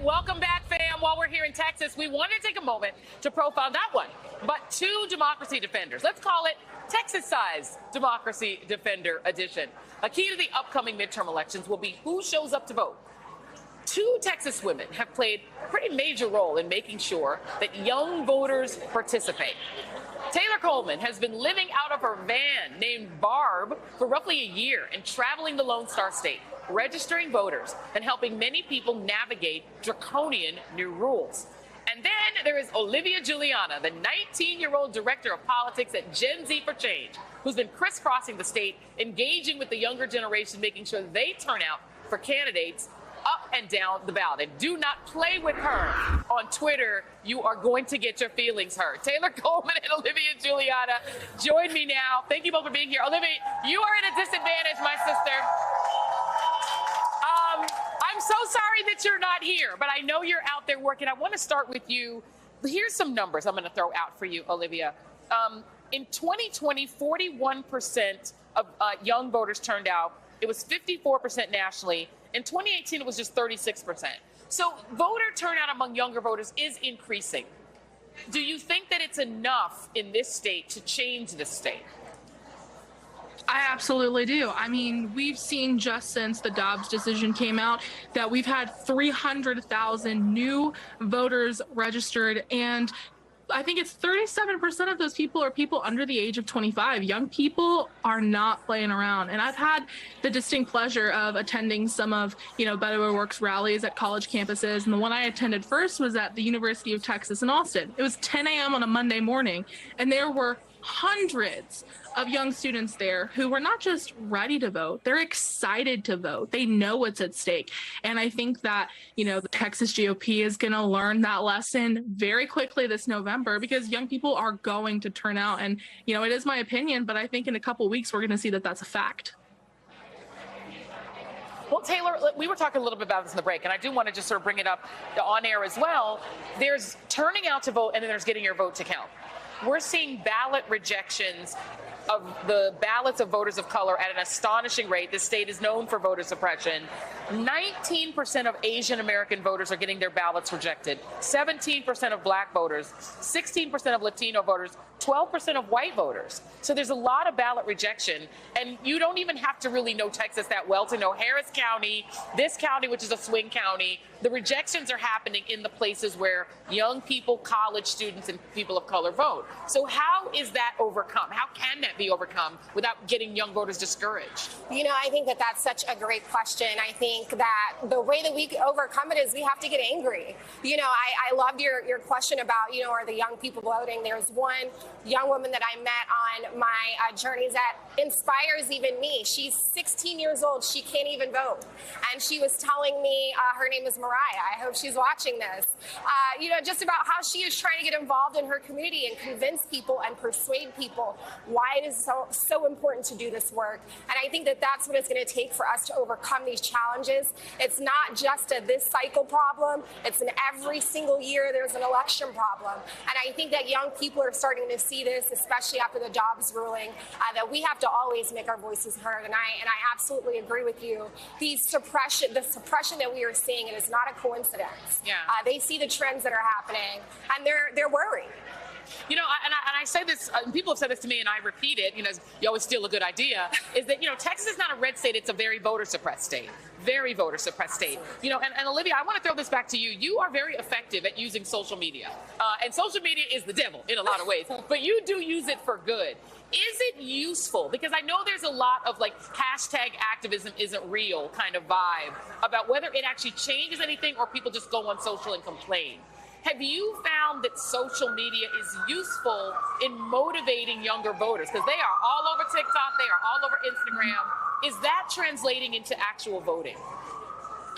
And welcome back, fam. While we're here in Texas, we wanted to take a moment to profile not one, but two democracy defenders. Let's call it Texas-sized Democracy Defender Edition. A key to the upcoming midterm elections will be who shows up to vote. Two Texas women have played a pretty major role in making sure that young voters participate. Taylor Coleman has been living out of her van named Barb for roughly a year and traveling the Lone Star State, registering voters and helping many people navigate draconian new rules. And then there is Olivia Juliana, the 19-year-old director of politics at Gen Z for Change, who's been crisscrossing the state, engaging with the younger generation, making sure they turn out for candidates up and down the ballot. And do not play with her on Twitter. You are going to get your feelings hurt. Taylor Coleman and Olivia Juliana join me now. Thank you both for being here. Olivia, you are at a disadvantage, my sister. I'm so sorry that you're not here, but I know you're out there working. I want to start with you. Here's some numbers I'm going to throw out for you, Olivia. In 2020, 41% of young voters turned out. It was 54% nationally. In 2018, it was just 36%. So voter turnout among younger voters is increasing. Do you think that it's enough in this state to change this state? I absolutely do. I mean, we've seen just since the Dobbs decision came out that we've had 300,000 new voters registered, and I think it's 37% of those people are people under the age of 25. Young people are not playing around. And I've had the distinct pleasure of attending some of, Better Works rallies at college campuses. And the one I attended first was at the University of Texas in Austin. It was 10 a.m. on a Monday morning, and there were hundreds of young students there who were not just ready to vote, they're excited to vote. They know what's at stake. And I think that, the Texas GOP is going to learn that lesson very quickly this November, because young people are going to turn out. And, it is my opinion, but I think in a couple of weeks, we're going to see that that's a fact. Well, Taylor, we were talking a little bit about this in the break, and I do want to just sort of bring it up on air as well. There's turning out to vote, and then there's getting your vote to count. We're seeing ballot rejections of the ballots of voters of color at an astonishing rate. This state is known for voter suppression. 19% of Asian American voters are getting their ballots rejected. 17% of black voters, 16% of Latino voters, 12% of white voters. So there's a lot of ballot rejection. And you don't even have to really know Texas that well to know Harris County, this county, which is a swing county. The rejections are happening in the places where young people, college students, and people of color vote. So how is that overcome? How can that be overcome without getting young voters discouraged? I think that that's such a great question. I think that the way that we overcome it is we have to get angry. I loved your question about, are the young people voting? There's one young woman that I met on my journeys that inspires even me. She's 16 years old. She can't even vote. And she was telling me, her name is Mariah. I hope she's watching this. Just about how she is trying to get involved in her community and convince people and persuade people why it is so important to do this work. And I think that that's what it's going to take for us to overcome these challenges. It's not just a this cycle problem. It's an every single year there's an election problem. And I think that young people are starting to see this, especially after the Dobbs ruling, that we have to always make our voices heard. And I absolutely agree with you. The suppression that we are seeing, it is not a coincidence. Yeah. They see the trends that are happening, and they're worried. I say this, people have said this to me, and I repeat it, you always steal a good idea, is that, Texas is not a red state, it's a very voter-suppressed state. Very voter-suppressed state. And Olivia, I want to throw this back to you. You are very effective at using social media. And social media is the devil in a lot of ways, but you do use it for good. Is it useful? Because I know there's a lot of hashtag activism isn't real kind of vibe about whether it actually changes anything or people just go on social and complain. Have you found that social media is useful in motivating younger voters? Because they are all over TikTok, they are all over Instagram. Is that translating into actual voting?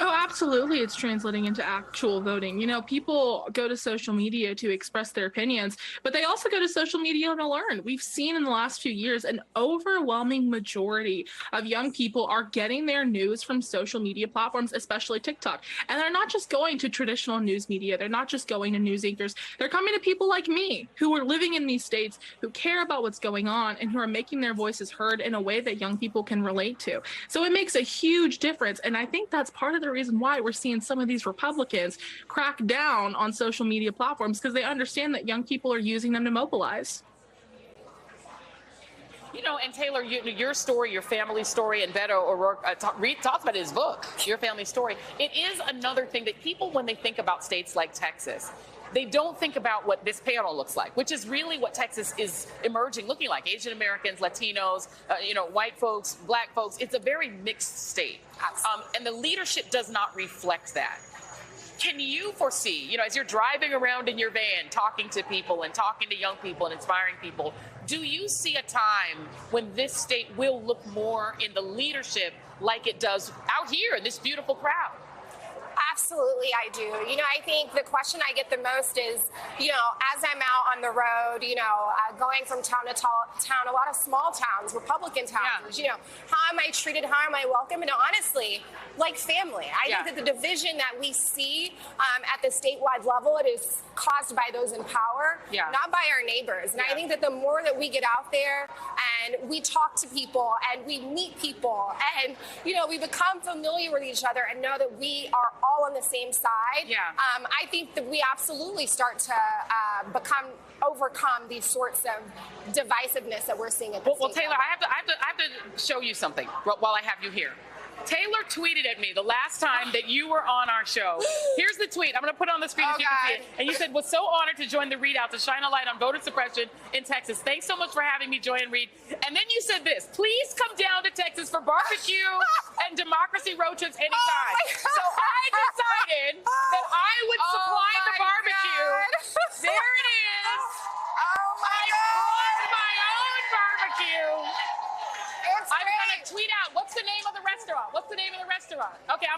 Oh, absolutely. It's translating into actual voting. People go to social media to express their opinions, but they also go to social media to learn. We've seen in the last few years an overwhelming majority of young people are getting their news from social media platforms, especially TikTok. And they're not just going to traditional news media. They're not just going to news anchors. They're coming to people like me who are living in these states, who care about what's going on, and who are making their voices heard in a way that young people can relate to. So it makes a huge difference. And I think that's part of the reason why we're seeing some of these Republicans crack down on social media platforms, because they understand that young people are using them to mobilize. You know, and Taylor, your story, your family story, and Beto O'Rourke talks about his book, Your Family Story. It is another thing that people, when they think about states like Texas, they don't think about what this panel looks like, which is really what Texas is emerging looking like. Asian Americans, Latinos, white folks, black folks. It's a very mixed state. And the leadership does not reflect that. Can you foresee, as you're driving around in your van, talking to people and talking to young people and inspiring people, do you see a time when this state will look more in the leadership like it does out here in this beautiful crowd? Absolutely, I do. I think the question I get the most is, as I'm out on the road, going from town to town, a lot of small towns, Republican towns, how am I treated? How am I welcome? And honestly, like family. I think that the division that we see at the statewide level, it is caused by those in power, not by our neighbors. And I think that the more that we get out there and we talk to people and we meet people and, we become familiar with each other and know that we are all on the same side, I think that we absolutely start to overcome these sorts of divisiveness that we're seeing at the Well, Taylor, I have to show you something while I have you here. Taylor tweeted at me the last time that you were on our show. Here's the tweet. I'm going to put it on the screen so you can see it. And you said, was so honored to join the readout to shine a light on voter suppression in Texas. Thanks so much for having me, Joy and Reid. And then you said this, please come down to Texas for barbecue and democracy road trips anytime. So I decided that I would supply the barbecue. There it is. I brought my own barbecue. I'm going to tweet out, what's the name of the restaurant? What's the name of the restaurant? Okay,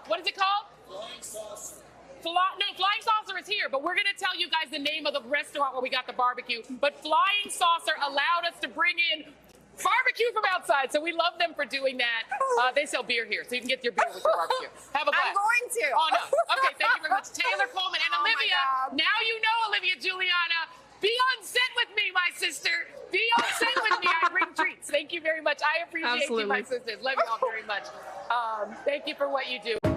what is it called? Flying Saucer. No, Flying Saucer is here, but we're going to tell you guys the name of the restaurant where we got the barbecue. But Flying Saucer allowed us to bring in barbecue from outside, so we love them for doing that. They sell beer here, so you can get your beer with your barbecue. Have a glass. I'm going to. Oh, no. Okay, thank you very much. Taylor Coleman and Olivia. Now you know Olivia Giuliana. Be on set with me, my sister. Be on set with me. I bring treats. Thank you very much. I appreciate you, my sisters. Love you all very much. Thank you for what you do.